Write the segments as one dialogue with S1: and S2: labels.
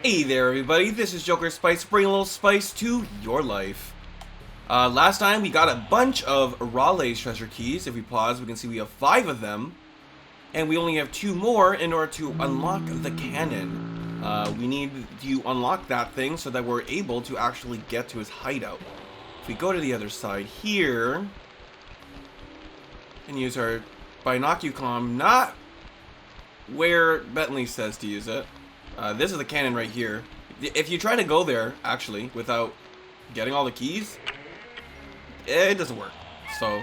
S1: Hey there everybody, this is jokerspice, bringing a little spice to your life. Last time we got a bunch of Raleigh's treasure keys. If we pause, we can see we have 5 of them. And we only have 2 more in order to unlock the cannon. We need to unlock that thing so that we're able to actually get to his hideout. If we go to the other side here, and use our binocucom, not where Bentley says to use it. This is the cannon right here. If you try to go there, actually, without getting all the keys, it doesn't work. So,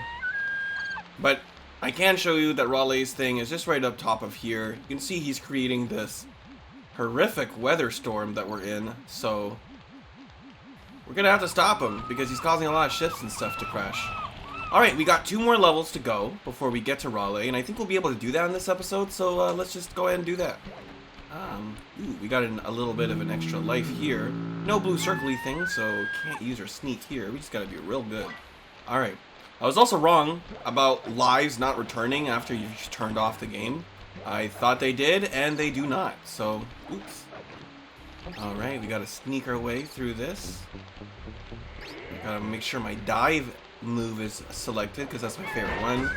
S1: but I can show you that Raleigh's thing is just right up top of here. You can see he's creating this horrific weather storm that we're in. So, we're gonna have to stop him because he's causing a lot of ships and stuff to crash. Alright, we got 2 more levels to go before we get to Raleigh, and I think we'll be able to do that in this episode, so let's just go ahead and do that. Ooh, we got a little bit of an extra life here. No blue circly thing, so can't use our sneak here. We just gotta be real good. Alright. I was also wrong about lives not returning after you've turned off the game. I thought they did, and they do not, so oops. Alright, we gotta sneak our way through this. We gotta make sure my dive move is selected, because that's my favorite one.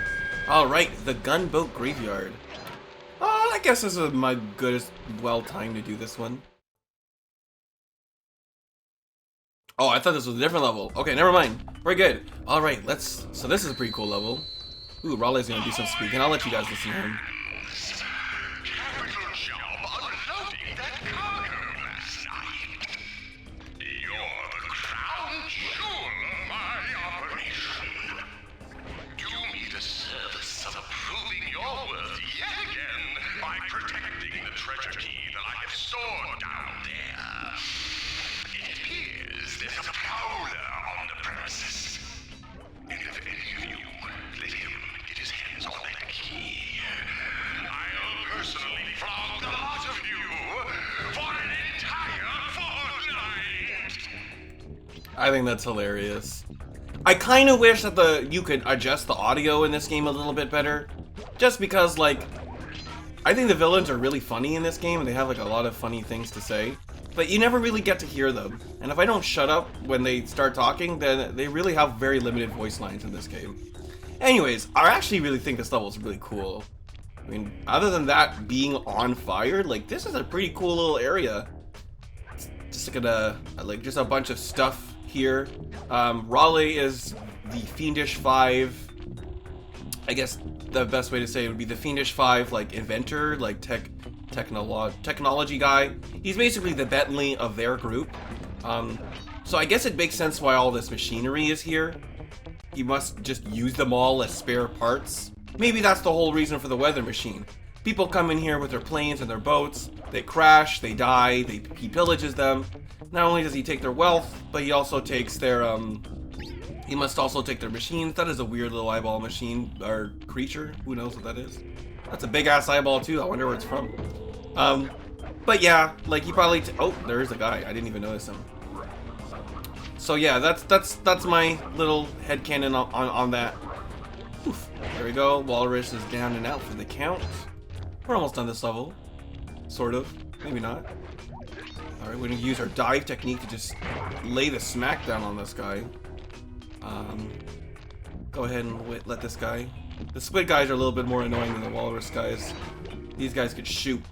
S1: Alright, the gunboat graveyard. I guess this is my goodest time to do this one. Oh, I thought this was a different level. Okay, never mind. We're good. Alright, so this is a pretty cool level. Ooh, Raleigh's gonna do some speaking. I'll let you guys listen to him. I think that's hilarious. I kind of wish that you could adjust the audio in this game a little bit better. Just because, like, I think the villains are really funny in this game, and they have, like, a lot of funny things to say. But you never really get to hear them. And if I don't shut up when they start talking, then they really have very limited voice lines in this game. Anyways, I actually really think this level is really cool. I mean, other than that being on fire, like, this is a pretty cool little area. Just like just a bunch of stuff here. Raleigh is the Fiendish 5. I guess the best way to say it would be the Fiendish 5, like, inventor, like, technology guy. He's basically the Bentley of their group. So I guess it makes sense why all this machinery is here. You must just use them all as spare parts. Maybe that's the whole reason for the weather machine. People come in here with their planes and their boats, they crash, they die, he pillages them. Not only does he take their wealth, but he also takes their, he must also take their machines. That is a weird little eyeball machine, or creature, who knows what that is. That's a big ass eyeball too, I wonder where it's from. But yeah, like he probably, oh, there is a guy, I didn't even notice him. So yeah, that's my little headcanon on that. Oof, there we go, Walrus is down and out for the count. We're almost done this level. Sort of. Maybe not. Alright, we're gonna use our dive technique to just lay the smackdown on this guy. Go ahead and let this guy... The squid guys are a little bit more annoying than the walrus guys. These guys could shoot,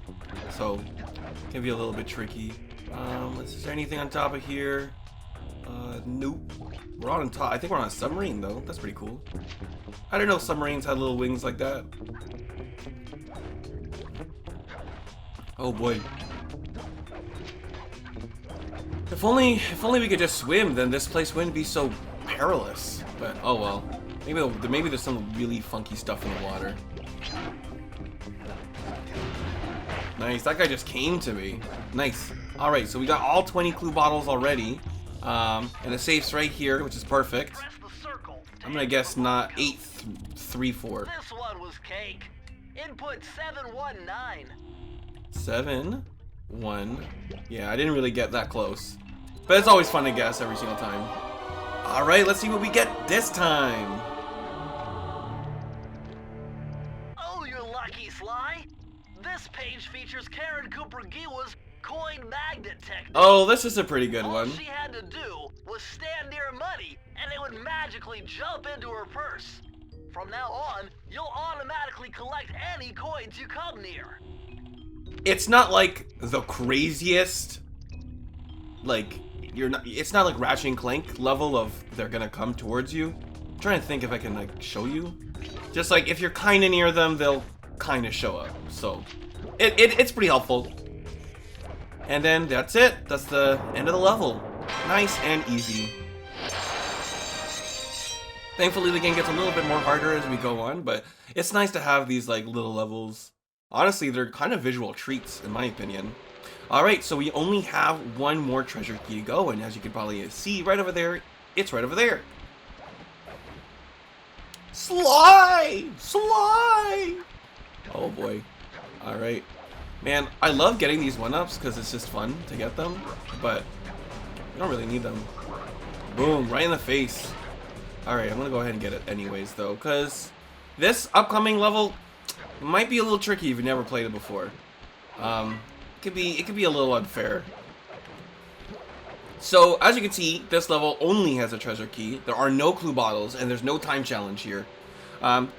S1: so it can be a little bit tricky. Is there anything on top of here? Nope. We're on top. I think we're on a submarine though. That's pretty cool. I didn't know submarines had little wings like that. Oh boy. If only we could just swim, then this place wouldn't be so perilous. But oh well. Maybe there's some really funky stuff in the water. Nice, that guy just came to me. Nice. Alright, so we got all 20 clue bottles already. And the safe's right here, which is perfect. I'm gonna guess not 834.
S2: This one was cake. Input 719.
S1: 7, 1. Yeah, I didn't really get that close. But it's always fun to guess every single time. Alright, let's see what we get this time.
S2: Oh, you're lucky, Sly. This page features Karen Cooper Giwa's coin magnet technique.
S1: Oh, this is a pretty good
S2: All
S1: one.
S2: she had to do was stand near money, and it would magically jump into her purse. From now on, you'll automatically collect any coins you come near.
S1: It's not like the craziest, like, it's not like Ratchet and Clank level of they're gonna come towards you. I'm trying to think if I can, like, show you. Just like, if you're kinda near them, they'll kinda show up. So, it's pretty helpful. And then that's it. That's the end of the level. Nice and easy. Thankfully, the game gets a little bit more harder as we go on, but it's nice to have these, like, little levels. Honestly, they're kind of visual treats, in my opinion. Alright, so we only have one more treasure key to go, and as you can probably see right over there, it's right over there. Sly! Sly! Oh boy. Alright. Man, I love getting these 1-ups because it's just fun to get them, but you don't really need them. Boom, right in the face. Alright, I'm gonna go ahead and get it anyways though, because this upcoming level might be a little tricky if you've never played it before. It could be a little unfair. So, as you can see, this level only has a treasure key. There are no clue bottles, and there's no time challenge here.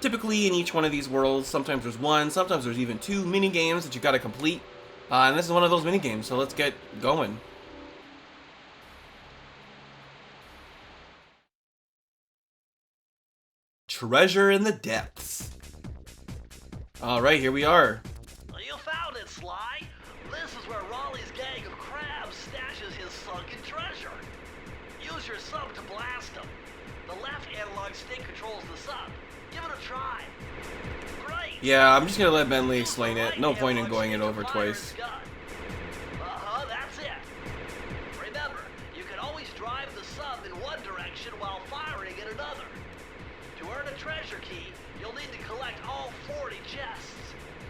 S1: Typically, in each one of these worlds, sometimes there's one, sometimes there's even 2 mini games that you gotta complete. And this is one of those mini games, so let's get going. Treasure in the depths. Alright, here we are.
S2: You found it, Sly. This is where Raleigh's gang of crabs stashes his sunken treasure. Use your sub to blast them. The left analog stick controls the sub. Give it a try. Great.
S1: Yeah, I'm just gonna let Bentley explain it. No point in going it over twice.
S2: That's it. Remember, you can always drive the sub in one direction while firing in another. To earn a treasure key, you'll need to collect all 40 chests.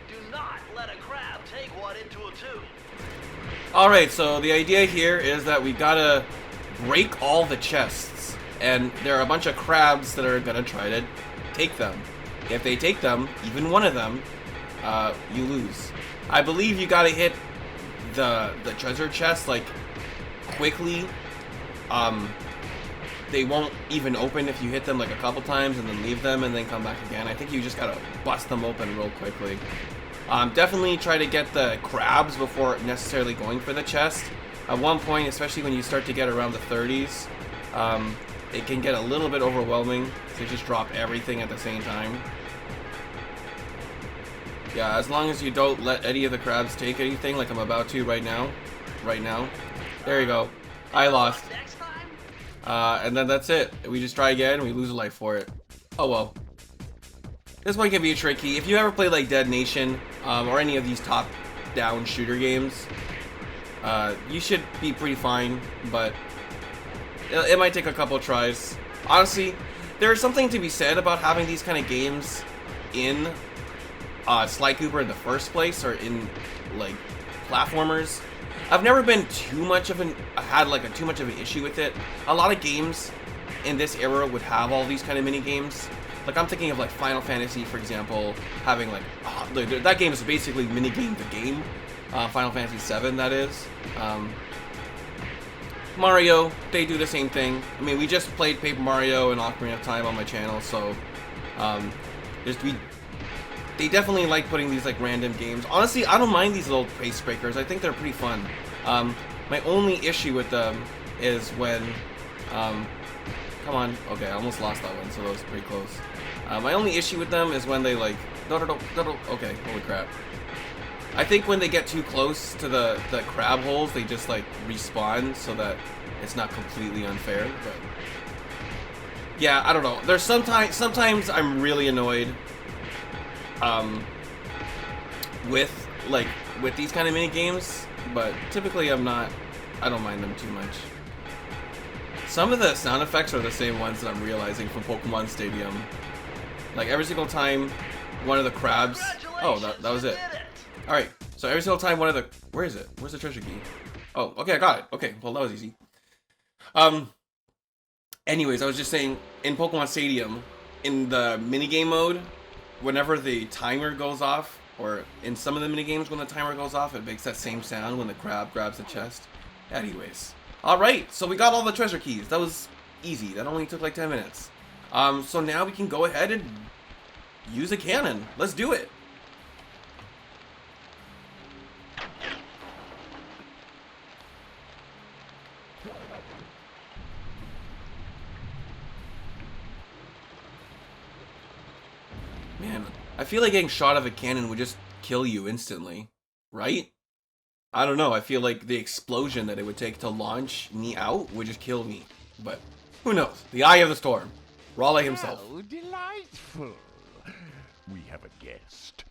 S2: Do not let a crab take one into a tube.
S1: Alright, so the idea here is that we gotta break all the chests. And there are a bunch of crabs that are gonna try to take them. If they take them, even one of them, you lose. I believe you gotta hit the treasure chest, like, quickly. They won't even open if you hit them like a couple times and then leave them and then come back again. I think you just gotta bust them open real quickly. Definitely try to get the crabs before necessarily going for the chest. At one point, especially when you start to get around the 30s, it can get a little bit overwhelming to just drop everything at the same time. Yeah, as long as you don't let any of the crabs take anything like I'm about to right now. There you go. I lost. And then that's it. We just try again and we lose a life for it. Oh well. This one can be tricky. If you ever play like Dead Nation, or any of these top-down shooter games, you should be pretty fine, but it might take a couple tries. Honestly, there's something to be said about having these kind of games in Slycooper in the first place, or in like platformers. I've never been too much of an issue with it. A lot of games in this era would have all these kind of mini games. Like I'm thinking of like Final Fantasy, for example, having like that game is basically mini game the game. Final Fantasy 7, that is. Mario, they do the same thing. I mean, we just played Paper Mario and Ocarina of Time on my channel, so they definitely like putting these like random games. Honestly, I don't mind these little pace breakers. I think they're pretty fun. My only issue with them is when, come on, okay, I almost lost that one, so that was pretty close. My only issue with them is when they like, okay, holy crap. I think when they get too close to the crab holes, they just like respawn, so that it's not completely unfair. But yeah, I don't know. There's sometimes I'm really annoyed with these kind of mini games, but typically I don't mind them too much. Some of the sound effects are the same ones that I'm realizing from Pokemon Stadium. Like every single time one of the crabs, oh, that was it. Alright, so every single time one of the, where is it? Where's the treasure key? Oh, okay, I got it. Okay, well that was easy. Anyways, I was just saying, in Pokemon Stadium, in the minigame mode, whenever the timer goes off, Or in some of the minigames when the timer goes off, it makes that same sound when the crab grabs the chest. Anyways. Alright, so we got all the treasure keys. That was easy. That only took like 10 minutes. So now we can go ahead and use a cannon. Let's do it. Man, I feel like getting shot of a cannon would just kill you instantly, right? I don't know, I feel like the explosion that it would take to launch me out would just kill me. But who knows? The eye of the storm. Raleigh himself.
S3: How delightful. We have a guest.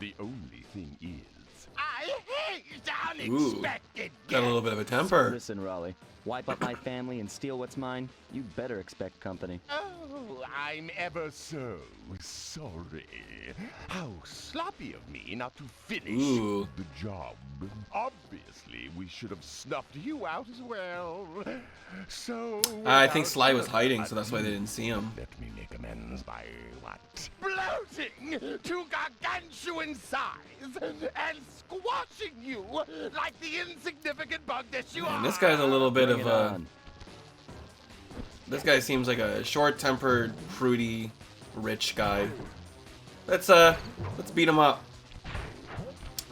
S3: The only thing is, I hate unexpected
S1: Got a little bit of a temper.
S4: Listen, Raleigh. Wipe up my family and steal what's mine? You better expect company.
S3: Oh, I'm ever so sorry. How sloppy of me not to finish the job. Obviously, we should have snuffed you out as well. So
S1: I think Sly was hiding, so that's why they didn't see him.
S3: Let me make amends by what? Bloating to gargantuan size and squashing you like the insignificant bug that you are.
S1: And this guy's a little bit
S4: Bring
S1: of
S4: it
S1: a...
S4: on.
S1: This guy seems like a short-tempered, fruity, rich guy. Let's beat him up.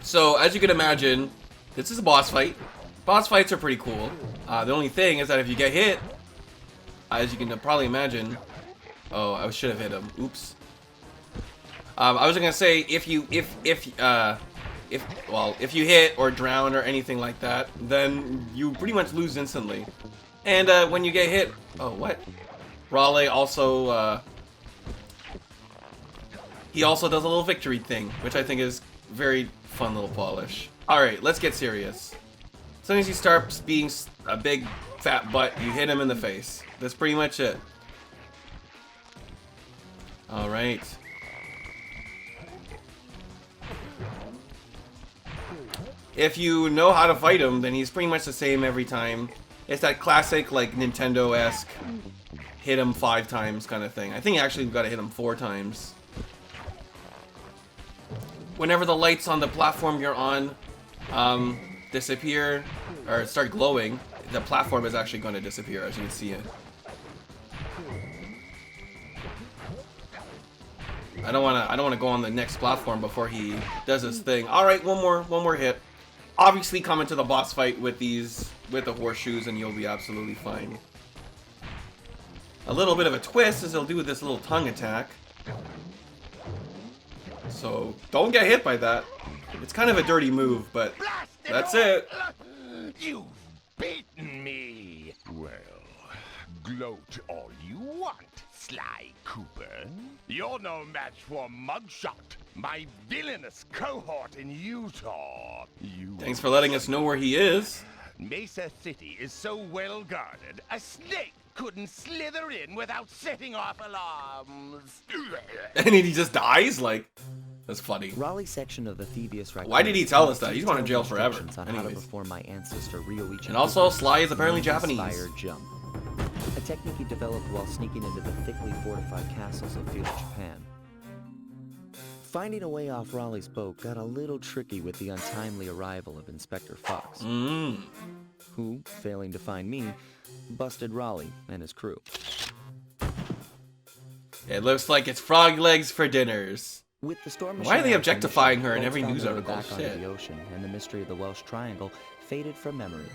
S1: So, as you can imagine, this is a boss fight. Boss fights are pretty cool. The only thing is that if you get hit, as you can probably imagine... Oh, I should have hit him. Oops. I was gonna say, if you hit or drown or anything like that, then you pretty much lose instantly. And when you get hit, oh what? Raleigh also he also does a little victory thing, which I think is very fun little polish. All right, let's get serious. As soon as he starts being a big fat butt, you hit him in the face. That's pretty much it. All right. If you know how to fight him, then he's pretty much the same every time. It's that classic, like, Nintendo-esque hit him 5 times kind of thing. I think actually we've got to hit him 4 times. Whenever the lights on the platform you're on disappear or start glowing, the platform is actually going to disappear, as you can see it. I don't want to go on the next platform before he does his thing. All right, one more hit. Obviously, come into the boss fight with the horseshoes, and you'll be absolutely fine. A little bit of a twist is he'll do this little tongue attack. So don't get hit by that. It's kind of a dirty move, but that's it.
S3: You've beaten me. Well, gloat all you want, Sly Cooper. You're no match for Mugshot, my villainous cohort in Utah.
S1: Thanks for letting us know where he is.
S3: Mesa City is so well guarded, a snake couldn't slither in without setting off alarms.
S1: And he just dies? Like, that's funny.
S4: Raleigh's section of the Thievius Raccoon.
S1: Why did he tell us that? He's going to jail forever.
S4: On how to
S1: Anyways.
S4: perform my ancestor Ryoichi.
S1: And also, Sly is apparently Japanese.
S4: Spire jump. A technique he developed while sneaking into the thickly fortified castles of feudal Japan. Finding a way off Raleigh's boat got a little tricky with the untimely arrival of Inspector Fox, who, failing to find me, busted Raleigh and his crew.
S1: It looks like it's frog legs for dinners.
S4: With the storm
S1: Why are they
S4: machine
S1: objectifying her in
S4: boats
S1: every
S4: found
S1: news
S4: their way
S1: article?
S4: back onto
S1: Shit.
S4: the ocean, and the mystery of the Welsh Triangle faded from memory.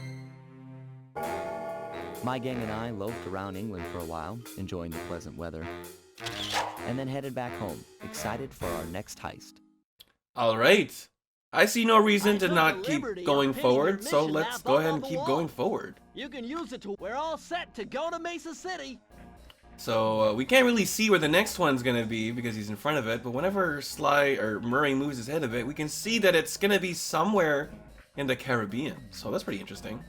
S4: My gang and I loafed around England for a while, enjoying the pleasant weather, and then headed back home, excited for our next heist.
S1: All right. I see no reason to
S2: took
S1: not
S2: the
S1: keep
S2: liberty of
S1: going
S2: pinning
S1: forward,
S2: your
S1: so
S2: mission
S1: let's
S2: map
S1: go
S2: up
S1: ahead
S2: on
S1: and
S2: the
S1: keep
S2: wall.
S1: going forward.
S2: You can use it to... We're all set to go to Mesa City.
S1: So we can't really see where the next one's gonna be because he's in front of it, but whenever Sly or Murray moves his head a bit, we can see that it's gonna be somewhere in the Caribbean. So that's pretty interesting.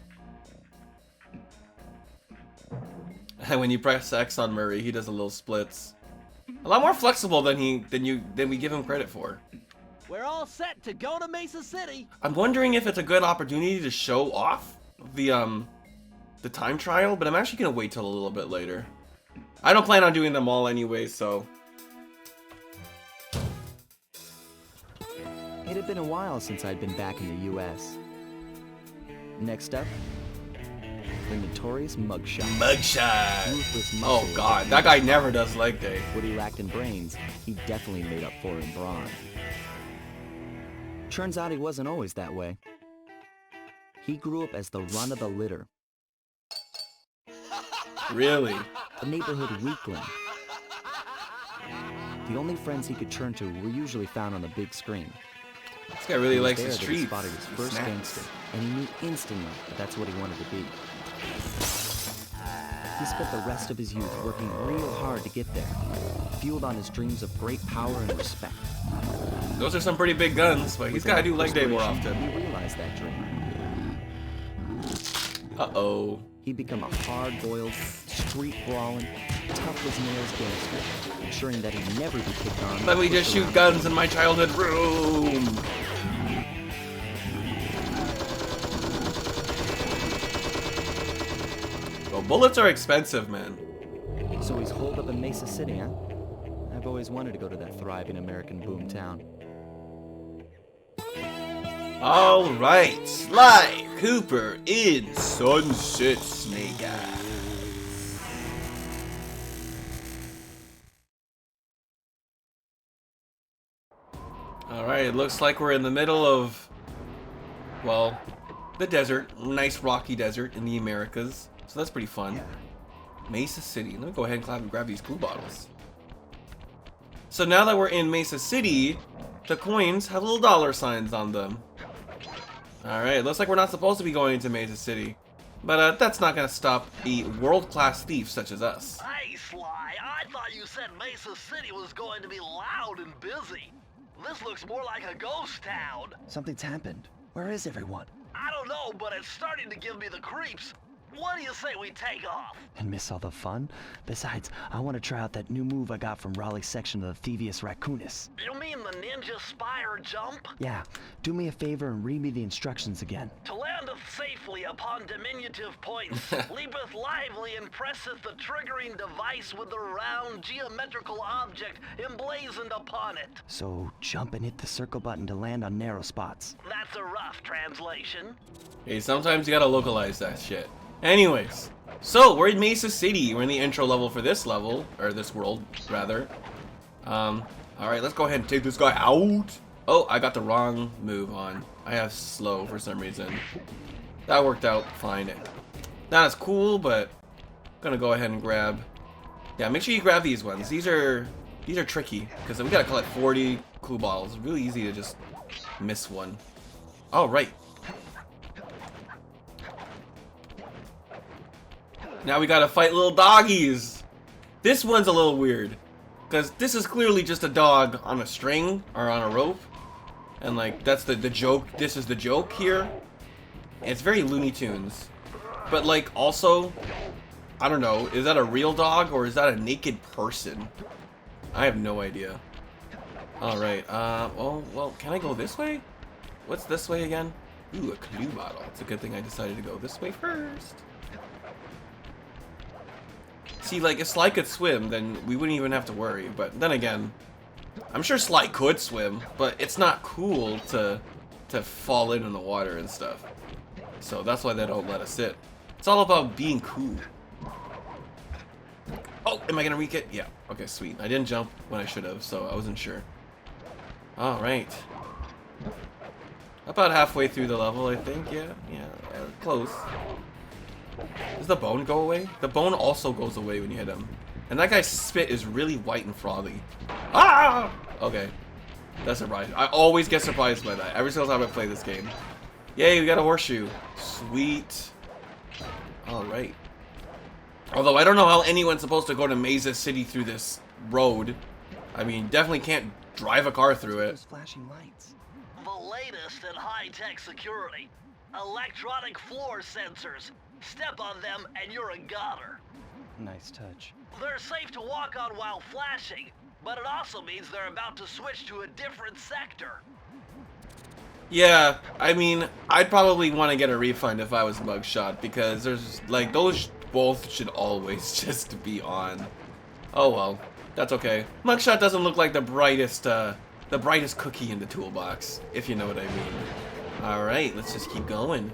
S1: And when you press X on Murray, he does a little splits. A lot more flexible than we give him credit for.
S2: We're all set to go to Mesa City.
S1: I'm wondering if it's a good opportunity to show off the time trial, but I'm actually gonna wait till a little bit later. I don't plan on doing them all anyway, so.
S4: It had been a while since I'd been back in the US. Next up, the notorious Mugshot.
S1: Mugshot!
S4: Ruthless
S1: Oh
S4: muscle
S1: god, that guy never does leg day.
S4: What he lacked in brains, he definitely made up for in brawn. Turns out he wasn't always that way. He grew up as the run of the litter.
S1: Really?
S4: A neighborhood weakling. The only friends he could turn to were usually found on the big screen.
S1: This guy really
S4: It was
S1: likes
S4: there
S1: the
S4: that he
S1: streets.
S4: spotted his
S1: He
S4: first
S1: snaps.
S4: gangster, and he knew instantly that that's what he wanted to be. He spent the rest of his youth working real hard to get there, fueled on his dreams of great power and respect.
S1: Those are some pretty big guns, but he's
S4: With
S1: gotta do
S4: enough
S1: leg day more
S4: perspiration,
S1: often.
S4: He realized that dream.
S1: Uh-oh.
S4: He'd become a hard-boiled, street-brawling, tough-as-nails gangster, ensuring that he'd never be kicked on.
S1: Let me just shoot guns in my childhood room. Well, bullets are expensive, man.
S4: So he's holed up in Mesa City, huh? I've always wanted to go to that thriving American boom town.
S1: All right, Sly Cooper in Sunset Snake Eye. All right, it looks like we're in the middle of, well, the desert. Nice rocky desert in the Americas. So that's pretty fun. Mesa City. Let me go ahead and grab these glue bottles. So now that we're in Mesa City, the coins have little dollar signs on them. Alright, looks like we're not supposed to be going to Mesa City. But that's not going to stop a world-class thief such as us.
S2: Hey, Sly, I thought you said Mesa City was going to be loud and busy. This looks more like a ghost town.
S5: Something's happened. Where is everyone?
S2: I don't know, but it's starting to give me the creeps. What do you say we take off?
S5: And miss all the fun? Besides, I want to try out that new move I got from Raleigh's section of the Thievius Raccoonus.
S2: You mean the ninja Spire jump?
S5: Yeah, do me a favor and read me the instructions again.
S2: To landeth safely upon diminutive points, leapeth lively and presseth the triggering device with the round geometrical object emblazoned upon it.
S5: So, jump and hit the circle button to land on narrow spots.
S2: That's a rough translation.
S1: Hey, sometimes you gotta localize that shit. Anyways, so we're in Mesa City. We're in the intro level for this level, or this world, rather. Alright, let's go ahead and take this guy out. Oh, I got the wrong move on. I have slow for some reason. That worked out fine. Not as cool, but I'm gonna go ahead and grab. Yeah, make sure you grab these ones. These are tricky because we gotta collect 40 clue bottles. Really easy to just miss one. All right. Now we gotta fight little doggies. This one's a little weird because this is clearly just a dog on a string or on a rope, and like that's the joke. This is the joke here. It's very Looney Tunes, but like also, I don't know. Is that a real dog or is that a naked person? I have no idea. All right. Well, can I go this way? What's this way again? Ooh, a clue bottle. It's a good thing I decided to go this way first. See, like, if Sly could swim, then we wouldn't even have to worry. But then again, I'm sure Sly could swim, but it's not cool to fall in the water and stuff. So that's why they don't let us sit. It's all about being cool. Oh, am I gonna reek it? Yeah. Okay, sweet. I didn't jump when I should have, so I wasn't sure. All right. About halfway through the level, I think. Yeah, close. Does the bone go away? The bone also goes away when you hit him. And that guy's spit is really white and frothy. Ah! Okay. That's surprising. I always get surprised by that every single time I play this game. Yay, we got a horseshoe. Sweet. Alright. Although I don't know how anyone's supposed to go to Mesa City through this road. I mean, definitely can't drive a car through it.
S5: Those flashing lights.
S2: The latest in high-tech security. Electronic floor sensors. Step on them and you're a goner.
S5: Nice touch.
S2: They're safe to walk on while flashing, but it also means they're about to switch to a different sector.
S1: Yeah, I mean, I'd probably want to get a refund if I was Mugshot, because there's, like, those both should always just be on. Oh well, that's okay. Mugshot doesn't look like the brightest the brightest cookie in the toolbox, if you know what I mean. Alright, let's just keep going.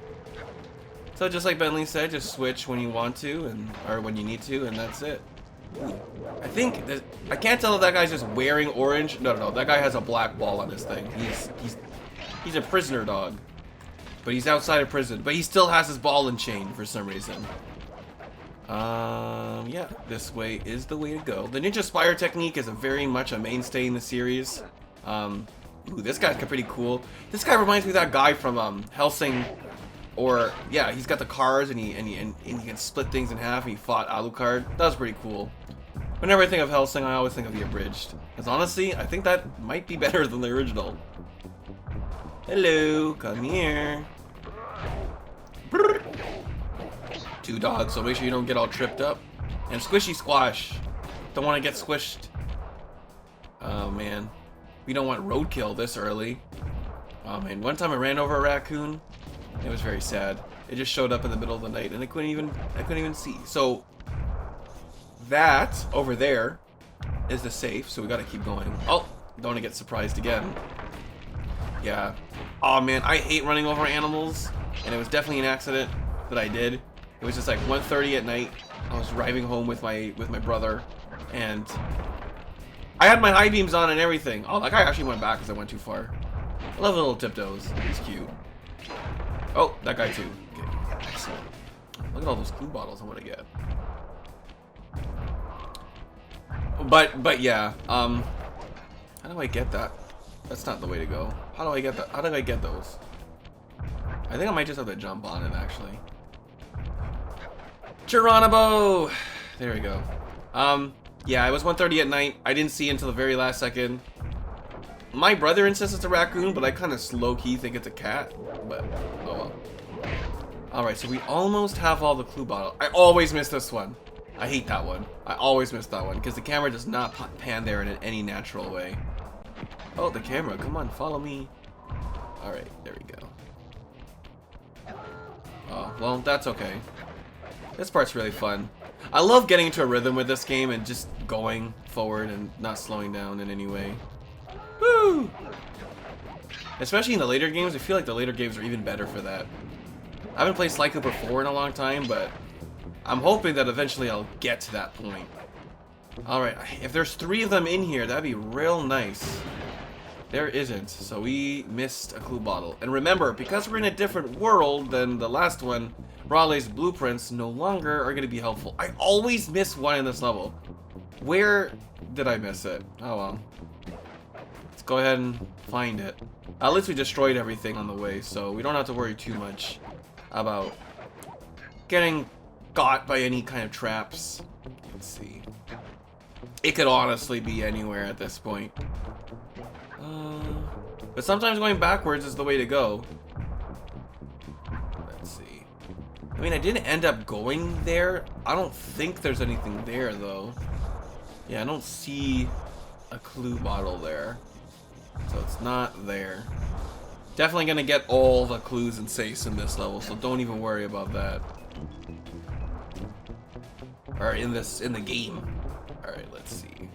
S1: So just like Bentley said, just switch when you want to, or when you need to, and that's it. I think I can't tell if that guy's just wearing orange. No, that guy has a black ball on his thing. He's a prisoner dog, but he's outside of prison. But he still has his ball and chain for some reason. Yeah, this way is the way to go. The Ninja Spire technique is very much a mainstay in the series. Ooh, this guy's pretty cool. This guy reminds me of that guy from Hellsing. Or yeah, he's got the cars and he can split things in half. And he fought Alucard. That was pretty cool. Whenever I think of Hellsing, I always think of the abridged. Because honestly, I think that might be better than the original. Hello, come here. Two dogs, so make sure you don't get all tripped up. And squishy squash. Don't want to get squished. Oh man, we don't want roadkill this early. Oh man, one time I ran over a raccoon. It was very sad. It just showed up in the middle of the night, and I couldn't even see. So that over there is the safe. So we gotta keep going. Oh, don't want to get surprised again. Yeah. Oh man, I hate running over animals, and it was definitely an accident that I did. It was just like 1:30 at night. I was driving home with my brother, and I had my high beams on and everything. Oh, that guy actually went back because I went too far. I love the little tiptoes. He's cute. Oh, that guy too. Okay, excellent. Look at all those clue bottles I want to get. But yeah, how do I get that? That's not the way to go. How do I get that? How do I get those? I think I might just have to jump on it actually. Geronimo! There we go. Yeah, it was 1:30 at night. I didn't see it until the very last second. My brother insists it's a raccoon, but I kind of low-key think it's a cat. But, oh well. Alright, so we almost have all the clue bottles. I always miss this one. I hate that one. I always miss that one, because the camera does not pan there in any natural way. Oh, the camera. Come on, follow me. Alright, there we go. Oh, well, that's okay. This part's really fun. I love getting into a rhythm with this game and just going forward and not slowing down in any way. Woo! Especially in the later games, I feel like the later games are even better for that. I haven't played Slycooper 4 in a long time, but I'm hoping that eventually I'll get to that point. Alright, if there's 3 of them in here, that'd be real nice. There isn't, so we missed a clue bottle. And remember, because we're in a different world than the last one, Raleigh's blueprints no longer are going to be helpful. I always miss one in this level. Where did I miss it? Oh well. Let's go ahead and find it. At least we destroyed everything on the way, so we don't have to worry too much about getting got by any kind of traps. Let's see. It could honestly be anywhere at this point. But sometimes going backwards is the way to go. Let's see. I mean, I didn't end up going there. I don't think there's anything there, though. Yeah, I don't see a clue bottle there. So it's not there. Definitely gonna get all the clues and safes in this level, so don't even worry about that. Or in the game. Alright, let's see.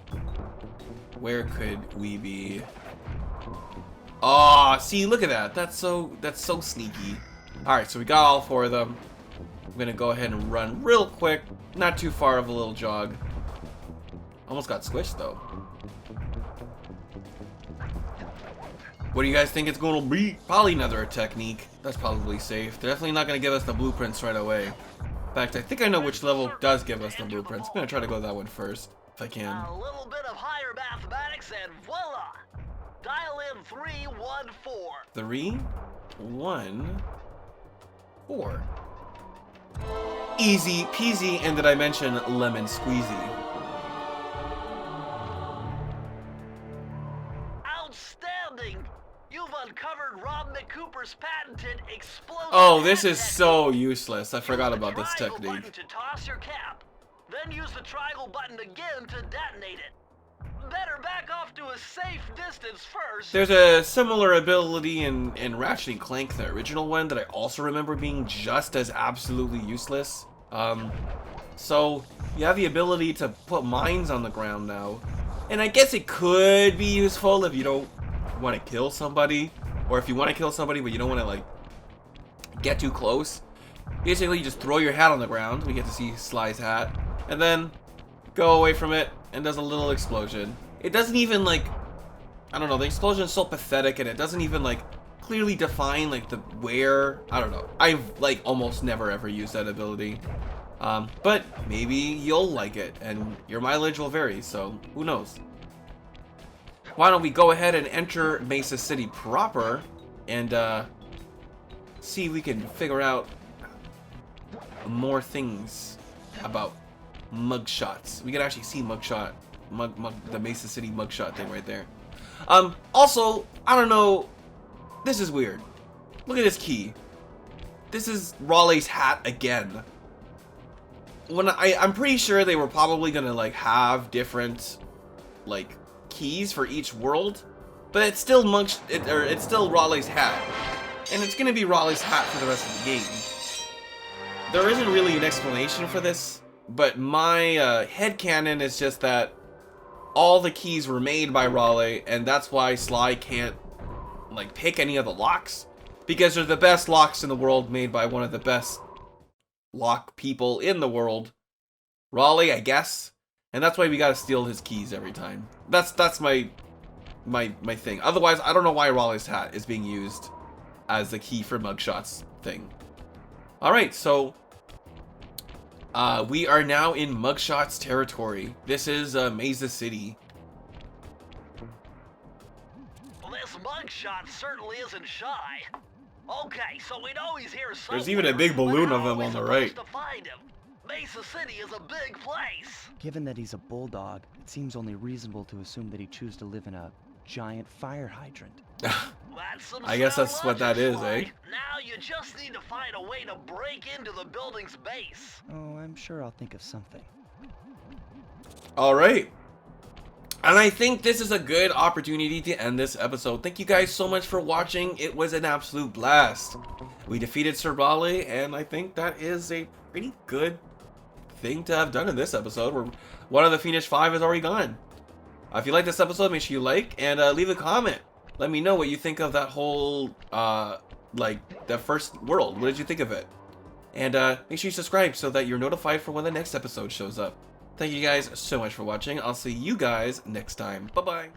S1: Where could we be? Oh, see, look at that. That's so sneaky. Alright, so we got all 4 of them. I'm gonna go ahead and run real quick. Not too far of a little jog. Almost got squished though. What do you guys think it's gonna be? Probably another technique. That's probably safe. They're definitely not gonna give us the blueprints right away. In fact, I think I know which level does give us the blueprints. I'm gonna try to go that one first, if I can.
S2: A little bit of higher mathematics and voila! Dial in 314.
S1: 3, 1, 4. Easy peasy, and did I mention lemon squeezy?
S2: Outstanding! You've uncovered Rob McCooper's patented explosive.
S1: Oh, this is
S2: technique.
S1: so useless. I forgot
S2: Use the
S1: about this
S2: triangle
S1: technique.
S2: button to toss your cap. Then use the triangle button again to detonate it. Better back off to a safe distance first.
S1: There's a similar ability in Ratchet and Clank, the original one, that I also remember being just as absolutely useless. So you have the ability to put mines on the ground now, and I guess it could be useful if you don't want to kill somebody, or if you want to kill somebody but you don't want to like get too close, basically you just throw your hat on the ground. We get to see Sly's hat, and then go away from it, and does a little explosion. It doesn't even like, I don't know, the explosion is so pathetic, and it doesn't even like clearly define like the where. I don't know. I've like almost never ever used that ability. But maybe you'll like it, and your mileage will vary, so who knows. Why don't we go ahead and enter Mesa City proper, and see if we can figure out more things about mugshots. We can actually see the Mesa City mugshot thing right there. Also, I don't know, this is weird. Look at this key. This is Raleigh's hat again. When I'm pretty sure they were probably gonna like have different like keys for each world, but it's still it's still Raleigh's hat, and it's gonna be Raleigh's hat for the rest of the game. There isn't really an explanation for this, but my headcanon is just that all the keys were made by Raleigh, and that's why Sly can't like pick any of the locks, because they're the best locks in the world, made by one of the best lock people in the world, Raleigh, I guess, and that's why we gotta steal his keys every time. That's my thing. Otherwise, I don't know why Raleigh's hat is being used as the key for mugshots thing. All right, so we are now in mugshots territory. This is Mesa City.
S2: Well, this mugshot certainly isn't shy. Okay, so we know he's here somewhere.
S1: There's even a big balloon of him on the right.
S2: To find him? Mesa City is a big place.
S5: Given that he's a bulldog, it seems only reasonable to assume that he chose to live in a giant fire hydrant.
S1: I guess that's what that is, eh?
S2: Now you just need to find a way to break into the building's base.
S5: Oh, I'm sure I'll think of something.
S1: All right. And I think this is a good opportunity to end this episode. Thank you guys so much for watching. It was an absolute blast. We defeated Sir Raleigh, and I think that is a pretty good thing to have done in this episode, where one of the Fiendish 5 is already gone. If you like this episode, make sure you like and leave a comment. Let me know what you think of that whole, like, the first world. What did you think of it? And make sure you subscribe so that you're notified for when the next episode shows up. Thank you guys so much for watching. I'll see you guys next time. Bye-bye.